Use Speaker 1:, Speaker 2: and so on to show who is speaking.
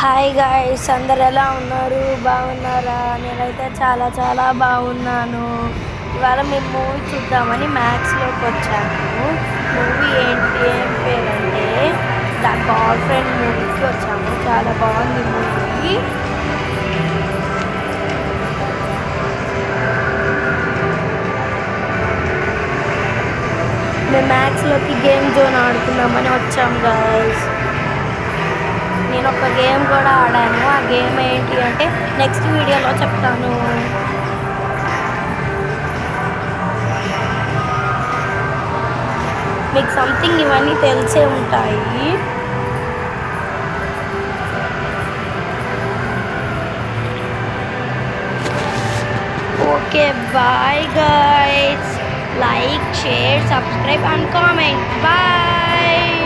Speaker 1: Hi guys, అందరు ఎలా ఉన్నారు? బాగున్నారా? నేనైతే చాలా చాలా బాగున్నాను. ఇవాళ మేము మూవీ చూద్దామని మ్యాథ్స్లోకి వచ్చాము. మూవీ ఏం పేరంటే ద గర్ల్ ఫ్రెండ్ మూవీకి వచ్చాము. చాలా బాగుంది మూవీ. మేము మ్యాథ్స్లోకి గేమ్ జోన్ ఆడుకుందామని వచ్చాము గాయ్స్. నేను ఒక గేమ్ కూడా ఆడాను. ఆ గేమ్ ఏంటి అంటే నెక్స్ట్ వీడియోలో చెప్తాను. మీకు సంథింగ్ ఇవన్నీ తెలిసే ఉంటాయి. Okay, bye guys. Like, share, subscribe and comment. Bye.